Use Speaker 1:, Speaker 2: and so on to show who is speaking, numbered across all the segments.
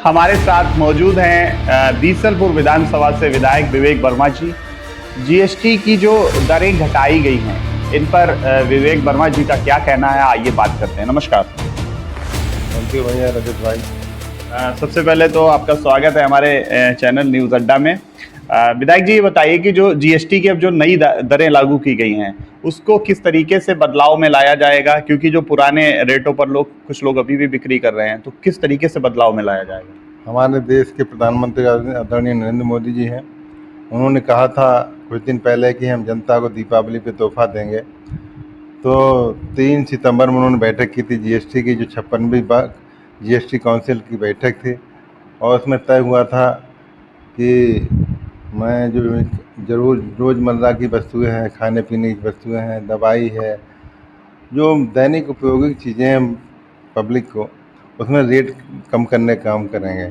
Speaker 1: हमारे साथ मौजूद हैं बीसलपुर विधानसभा से विधायक विवेक वर्मा जी। जीएसटी की जो दरें घटाई गई हैं, इन पर विवेक वर्मा जी का क्या कहना है, आइए बात करते हैं। नमस्कार।
Speaker 2: थैंक यू भैया रजत भाई।
Speaker 1: सबसे पहले तो आपका स्वागत है हमारे चैनल न्यूज़ अड्डा में। विधायक जी, ये बताइए कि जो जीएसटी की अब जो नई दरें लागू की गई हैं, उसको किस तरीके से बदलाव में लाया जाएगा, क्योंकि जो पुराने रेटों पर कुछ लोग अभी भी बिक्री कर रहे हैं, तो किस तरीके से बदलाव में लाया जाएगा?
Speaker 2: हमारे देश के प्रधानमंत्री आदरणीय नरेंद्र मोदी जी हैं, उन्होंने कहा था कुछ दिन पहले कि हम जनता को दीपावली पे तोहफा देंगे। तो 3 सितंबर में उन्होंने बैठक की थी जीएसटी की, जो 56वीं जीएसटी काउंसिल की बैठक थी, और उसमें तय हुआ था कि मैं जो रोज़मर्रा की वस्तुएं हैं, खाने पीने की वस्तुएं हैं, दवाई है, जो दैनिक उपयोगी चीज़ें हैं पब्लिक को, उसमें रेट कम करने का काम करेंगे।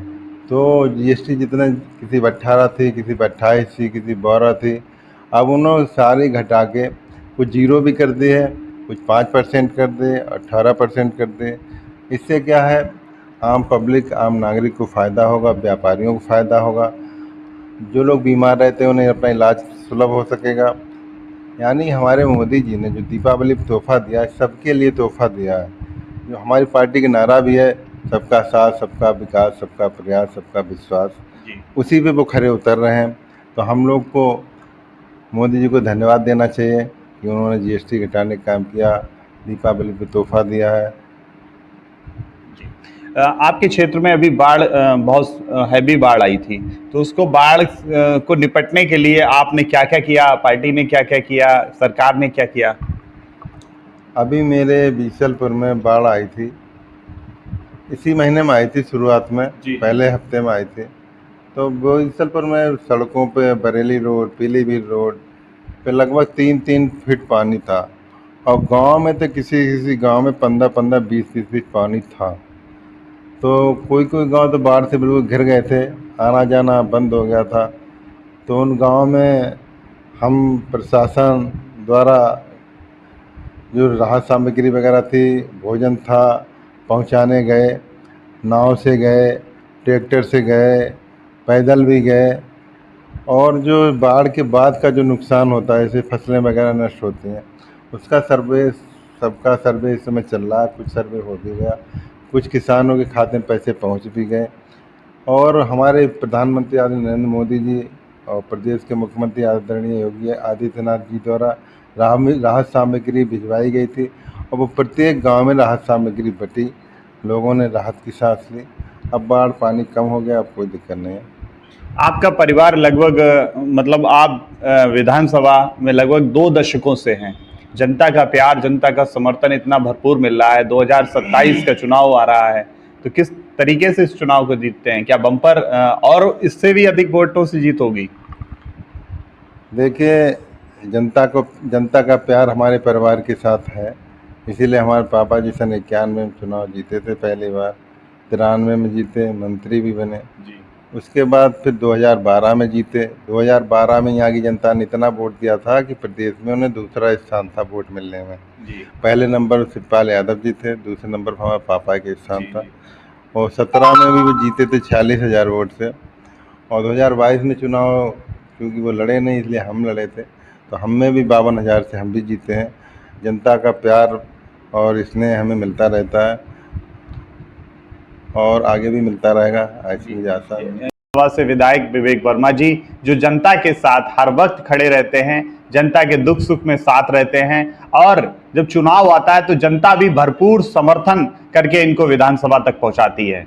Speaker 2: तो जीएसटी जितना किसी पर 18 थी, किसी पर 28 थी, किसी 12 थी, अब उन्होंने सारी घटा के कुछ जीरो भी कर दी है, कुछ 5% कर दे, 18% कर दे। इससे क्या है, आम पब्लिक, आम नागरिक को फ़ायदा होगा, व्यापारियों को फ़ायदा होगा, जो लोग बीमार रहते हैं उन्हें अपना इलाज सुलभ हो सकेगा। यानी हमारे मोदी जी ने जो दीपावली पर तोहफा दिया है, सबके लिए तोहफा दिया है। जो हमारी पार्टी का नारा भी है, सबका साथ, सबका विकास, सबका प्रयास, सबका विश्वास, उसी पे वो खरे उतर रहे हैं। तो हम लोग को मोदी जी को धन्यवाद देना चाहिए कि उन्होंने जीएसटी घटाने का काम किया, दीपावली पे तोहफा दिया है।
Speaker 1: आपके क्षेत्र में अभी बाढ़, बहुत हैवी बाढ़ आई थी, तो उसको बाढ़ को निपटने के लिए आपने क्या क्या किया, पार्टी ने क्या क्या किया, सरकार ने क्या किया?
Speaker 2: अभी मेरे बीसलपुर में बाढ़ आई थी, इसी महीने में आई थी, शुरुआत में पहले हफ्ते में आई थी। तो बीसलपुर में सड़कों पे बरेली रोड, पीलीभीत रोड पे लगभग 3-3 फीट पानी था, और गांव में तो किसी किसी गांव में 15-15, 20-20 फीट पानी था। तो कोई कोई गांव तो बाढ़ से बिल्कुल घिर गए थे, आना जाना बंद हो गया था। तो उन गांव में हम प्रशासन द्वारा जो राहत सामग्री वगैरह थी, भोजन था, पहुंचाने गए, नाव से गए, ट्रैक्टर से गए, पैदल भी गए। और जो बाढ़ के बाद का जो नुकसान होता है, जैसे फसलें वगैरह नष्ट होती हैं, उसका सर्वे, सबका सर्वे इस समय चल रहा है। कुछ सर्वे हो भी गया, कुछ किसानों के खाते में पैसे पहुंच भी गए। और हमारे प्रधानमंत्री आदरणीय नरेंद्र मोदी जी और प्रदेश के मुख्यमंत्री आदरणीय योगी आदित्यनाथ जी द्वारा राहत सामग्री भिजवाई गई थी, और वो प्रत्येक गांव में राहत सामग्री बटी, लोगों ने राहत की सांस ली। अब बाढ़ पानी कम हो गया, अब कोई दिक्कत नहीं है।
Speaker 1: आपका परिवार लगभग, मतलब आप विधानसभा में लगभग 2 दशकों से हैं। जनता का प्यार, जनता का समर्थन इतना भरपूर मिल रहा है। 2027 का चुनाव आ रहा है, तो किस तरीके से इस चुनाव को जीतते हैं? क्या बम्पर और इससे भी अधिक वोटों से जीत होगी?
Speaker 2: देखिए, जनता का प्यार हमारे परिवार के साथ है, इसीलिए हमारे पापा जी सन 91 में चुनाव जीते थे पहली बार, 93 में जीते, मंत्री भी बने जी। उसके बाद फिर 2012 में जीते। 2012 में यहाँ की जनता ने इतना वोट दिया था कि प्रदेश में उन्हें दूसरा स्थान था वोट मिलने में जी। पहले नंबर शिवपाल यादव जी थे, दूसरे नंबर पर हमारे पापा के स्थान था। और 17 में भी वो जीते थे 46,000 वोट से। और 2022 में चुनाव क्योंकि वो लड़े नहीं, इसलिए हम लड़े थे, तो हम में भी 52,000 से हम भी जीते हैं। जनता का प्यार और स्नेह हमें मिलता रहता है, और आगे भी मिलता रहेगा, ऐसी मुझे आशा है।
Speaker 1: से विधायक विवेक वर्मा जी, जो जनता के साथ हर वक्त खड़े रहते हैं, जनता के दुख सुख में साथ रहते हैं, और जब चुनाव आता है तो जनता भी भरपूर समर्थन करके इनको विधानसभा तक पहुंचाती है।